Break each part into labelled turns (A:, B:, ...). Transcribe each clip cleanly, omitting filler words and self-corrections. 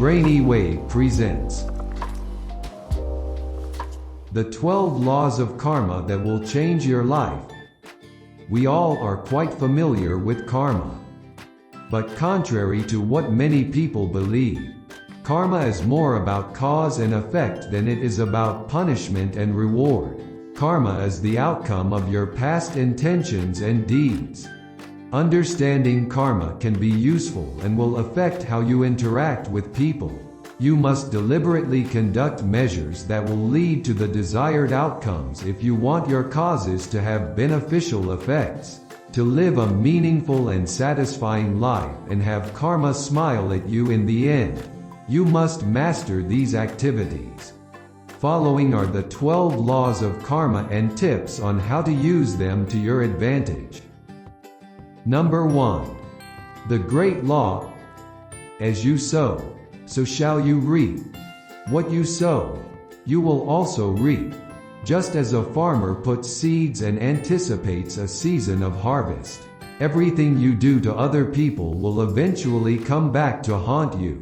A: Brainy presents the 12 laws of karma that will change your life. We all are quite familiar with karma. But contrary to what many people believe, karma is more about cause and effect than it is about punishment and reward. Karma is the outcome of your past intentions and deeds. Understanding karma can be useful and will affect how you interact with people. You must deliberately conduct measures that will lead to the desired outcomes if you want your causes to have beneficial effects. To live a meaningful and satisfying life and have karma smile at you in the end, you must master these activities. Following are the 12 laws of karma and tips on how to use them to your advantage. Number 1. The great law: as you sow, so shall you reap. What you sow, you will also reap. Just as a farmer puts seeds and anticipates a season of harvest, everything you do to other people will eventually come back to haunt you.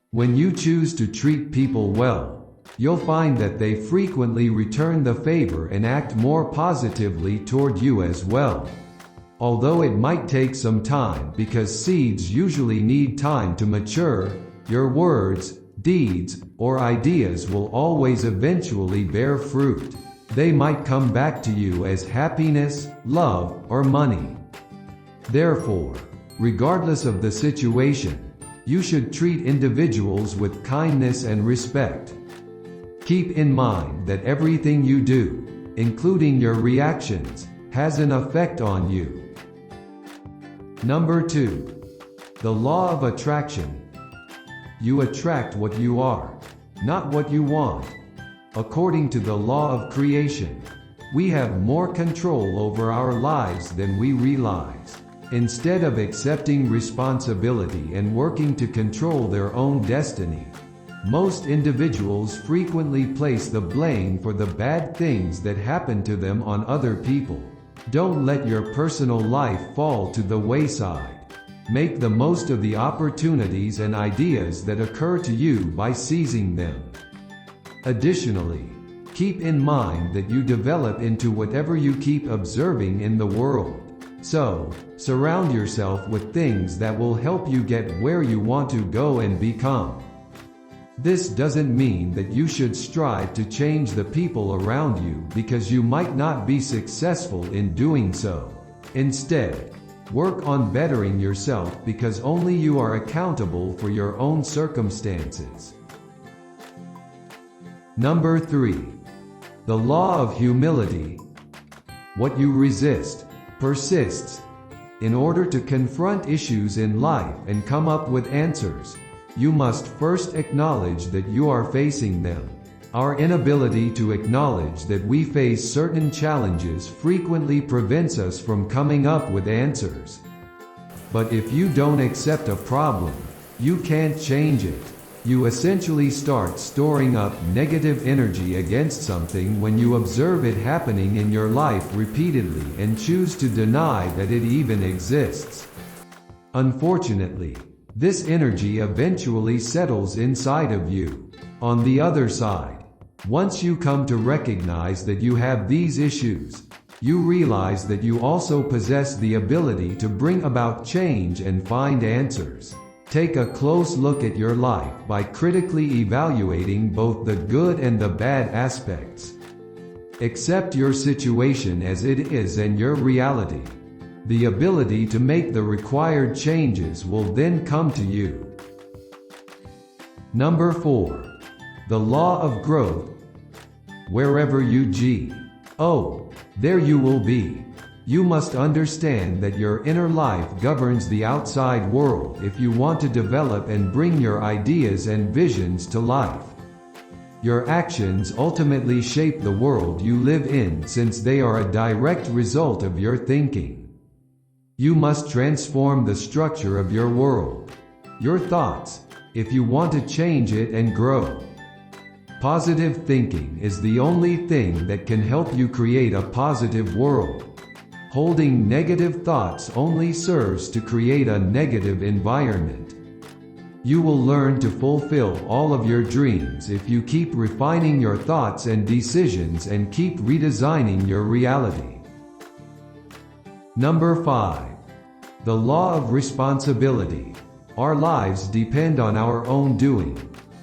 A: When you choose to treat people well, you'll find that they frequently return the favor and act more positively toward you as well. Although it might take some time because seeds usually need time to mature, your words, deeds, or ideas will always eventually bear fruit. They might come back to you as happiness, love, or money. Therefore, regardless of the situation, you should treat individuals with kindness and respect. Keep in mind that everything you do, including your reactions, has an effect on you. Number 2. The law of attraction. You attract what you are, not what you want. According to the law of creation, we have more control over our lives than we realize. Instead of accepting responsibility and working to control their own destiny, most individuals frequently place the blame for the bad things that happen to them on other people. Don't let your personal life fall to the wayside. Make the most of the opportunities and ideas that occur to you by seizing them. Additionally, keep in mind that you develop into whatever you keep observing in the world. So, surround yourself with things that will help you get where you want to go and become. This doesn't mean that you should strive to change the people around you because you might not be successful in doing so. Instead, work on bettering yourself because only you are accountable for your own circumstances. Number 3. The law of humility. What you resist persists. In order to confront issues in life and come up with answers, you must first acknowledge that you are facing them. Our inability to acknowledge that we face certain challenges frequently prevents us from coming up with answers. But if you don't accept a problem, you can't change it. You essentially start storing up negative energy against something when you observe it happening in your life repeatedly and choose to deny that it even exists. Unfortunately, this energy eventually settles inside of you. On the other side, once you come to recognize that you have these issues, you realize that you also possess the ability to bring about change and find answers. Take a close look at your life by critically evaluating both the good and the bad aspects. Accept your situation as it is and your reality. The ability to make the required changes will then come to you. Number 4. The law of growth. Wherever you go, there you will be. You must understand that your inner life governs the outside world if you want to develop and bring your ideas and visions to life. Your actions ultimately shape the world you live in since they are a direct result of your thinking. You must transform the structure of your world, your thoughts, if you want to change it and grow. Positive thinking is the only thing that can help you create a positive world. Holding negative thoughts only serves to create a negative environment. You will learn to fulfill all of your dreams if you keep refining your thoughts and decisions and keep redesigning your reality. Number 5. The law of responsibility. Our lives depend on our own doing.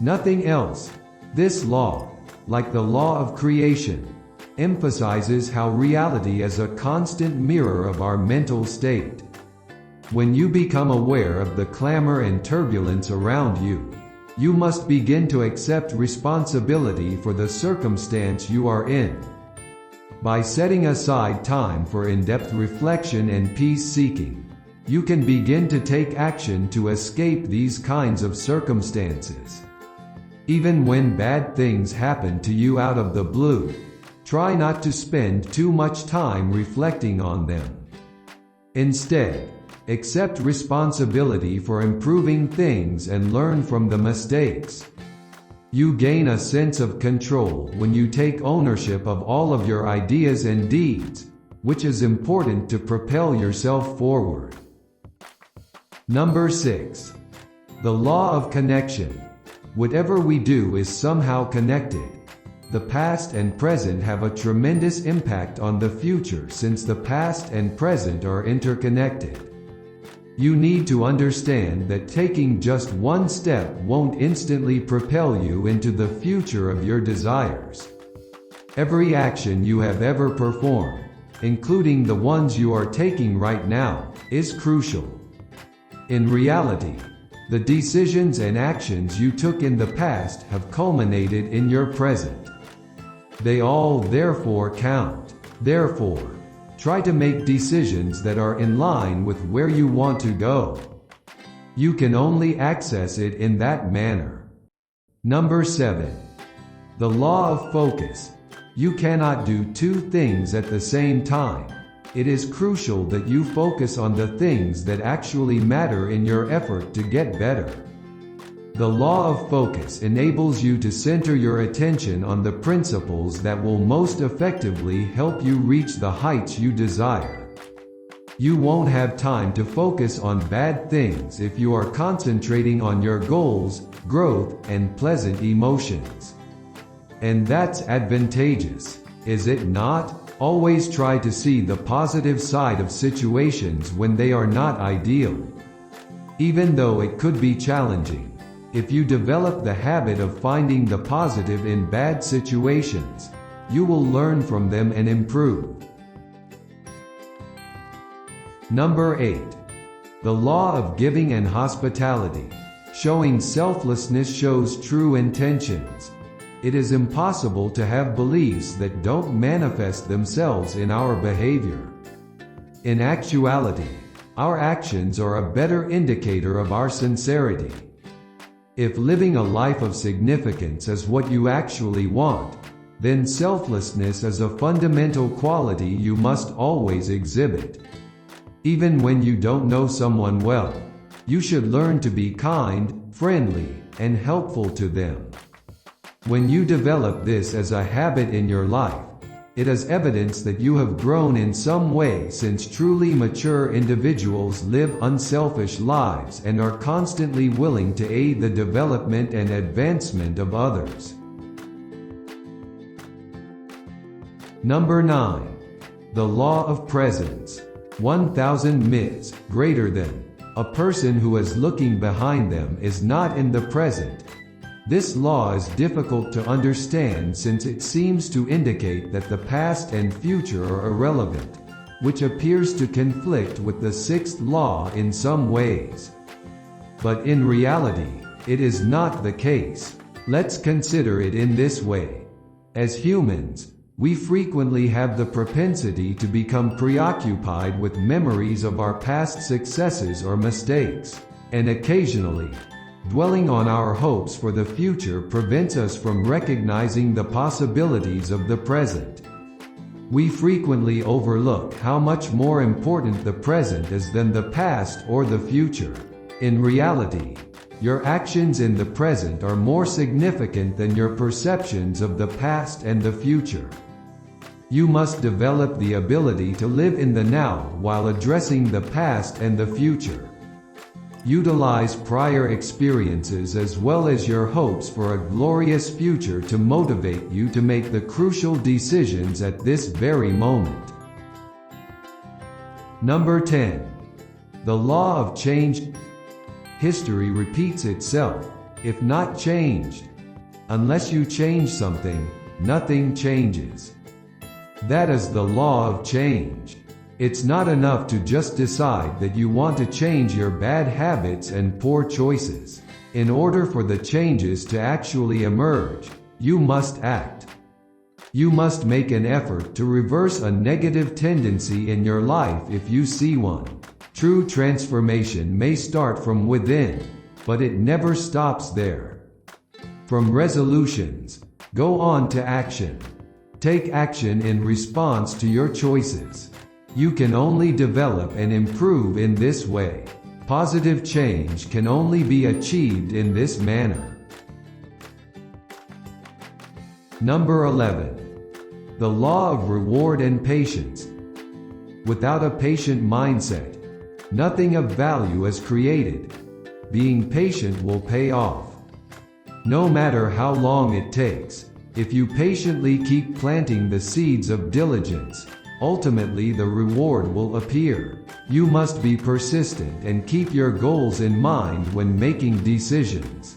A: Nothing else. This law, like the law of creation, emphasizes how reality is a constant mirror of our mental state. When you become aware of the clamor and turbulence around you, you must begin to accept responsibility for the circumstance you are in. By setting aside time for in-depth reflection and peace-seeking, you can begin to take action to escape these kinds of circumstances. Even when bad things happen to you out of the blue, try not to spend too much time reflecting on them. Instead, accept responsibility for improving things and learn from the mistakes. You gain a sense of control when you take ownership of all of your ideas and deeds, which is important to propel yourself forward. Number 6. The law of connection. Whatever we do is somehow connected. The past and present have a tremendous impact on the future since the past and present are interconnected. You need to understand that taking just one step won't instantly propel you into the future of your desires. Every action you have ever performed, including the ones you are taking right now, is crucial. In reality, the decisions and actions you took in the past have culminated in your present. They all therefore count. Therefore, try to make decisions that are in line with where you want to go. You can only access it in that manner. Number 7. The law of focus. You cannot do two things at the same time. It is crucial that you focus on the things that actually matter in your effort to get better. The law of focus enables you to center your attention on the principles that will most effectively help you reach the heights you desire. You won't have time to focus on bad things if you are concentrating on your goals, growth, and pleasant emotions. And that's advantageous, is it not? Always try to see the positive side of situations when they are not ideal. Even though it could be challenging, if you develop the habit of finding the positive in bad situations, you will learn from them and improve. Number 8. The law of giving and hospitality. Showing selflessness shows true intentions. It is impossible to have beliefs that don't manifest themselves in our behavior. In actuality, our actions are a better indicator of our sincerity. If living a life of significance is what you actually want, then selflessness is a fundamental quality you must always exhibit. Even when you don't know someone well, you should learn to be kind, friendly, and helpful to them. When you develop this as a habit in your life, it is evidence that you have grown in some way, since truly mature individuals live unselfish lives and are constantly willing to aid the development and advancement of others. Number 9. The law of presence. 1,000 myths greater than. A person who is looking behind them is not in the present. This law is difficult to understand since it seems to indicate that the past and future are irrelevant, which appears to conflict with the sixth law in some ways. But in reality, it is not the case. Let's consider it in this way. As humans, we frequently have the propensity to become preoccupied with memories of our past successes or mistakes, and occasionally, dwelling on our hopes for the future prevents us from recognizing the possibilities of the present. We frequently overlook how much more important the present is than the past or the future. In reality, your actions in the present are more significant than your perceptions of the past and the future. You must develop the ability to live in the now while addressing the past and the future. Utilize prior experiences as well as your hopes for a glorious future to motivate you to make the crucial decisions at this very moment. Number 10. The law of change. History repeats itself, if not changed. Unless you change something, nothing changes. That is the law of change. It's not enough to just decide that you want to change your bad habits and poor choices. In order for the changes to actually emerge, you must act. You must make an effort to reverse a negative tendency in your life if you see one. True transformation may start from within, but it never stops there. From resolutions, go on to action. Take action in response to your choices. You can only develop and improve in this way. Positive change can only be achieved in this manner. Number 11. The law of reward and patience. Without a patient mindset, nothing of value is created. Being patient will pay off. No matter how long it takes, if you patiently keep planting the seeds of diligence, ultimately the reward will appear. You must be persistent and keep your goals in mind when making decisions.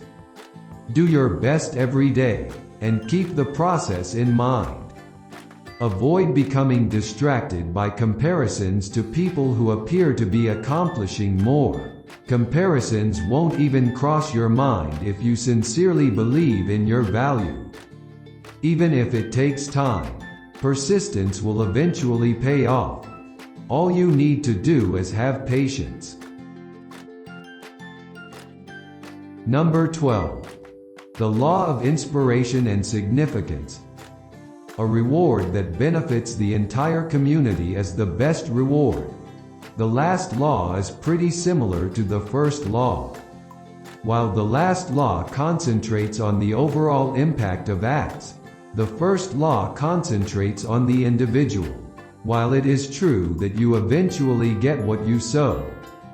A: Do your best every day, and keep the process in mind. Avoid becoming distracted by comparisons to people who appear to be accomplishing more. Comparisons won't even cross your mind if you sincerely believe in your value. Even if it takes time, persistence will eventually pay off. All you need to do is have patience. Number 12. The law of inspiration and significance. A reward that benefits the entire community is the best reward. The last law is pretty similar to the first law. While the last law concentrates on the overall impact of acts, the first law concentrates on the individual. While it is true that you eventually get what you sow,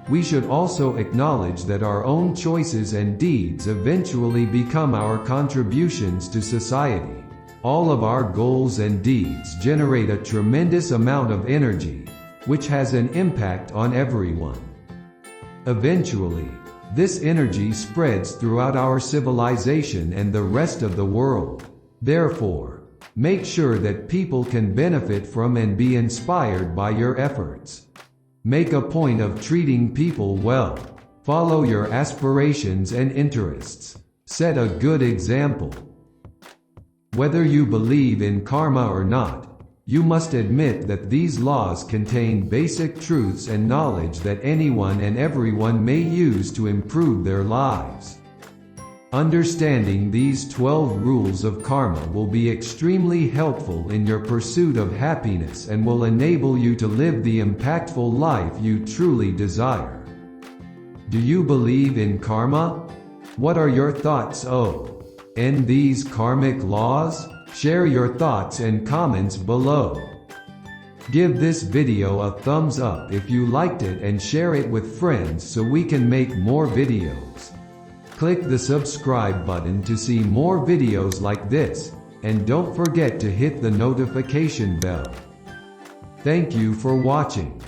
A: we should also acknowledge that our own choices and deeds eventually become our contributions to society. All of our goals and deeds generate a tremendous amount of energy, which has an impact on everyone. Eventually, this energy spreads throughout our civilization and the rest of the world. Therefore, make sure that people can benefit from and be inspired by your efforts. Make a point of treating people well. Follow your aspirations and interests. Set a good example. Whether you believe in karma or not, you must admit that these laws contain basic truths and knowledge that anyone and everyone may use to improve their lives. Understanding these 12 rules of karma will be extremely helpful in your pursuit of happiness and will enable you to live the impactful life you truly desire. Do you believe in karma? What are your thoughts on these karmic laws? Share your thoughts and comments below. Give this video a thumbs up if you liked it and share it with friends so we can make more videos. Click the subscribe button to see more videos like this, and don't forget to hit the notification bell. Thank you for watching.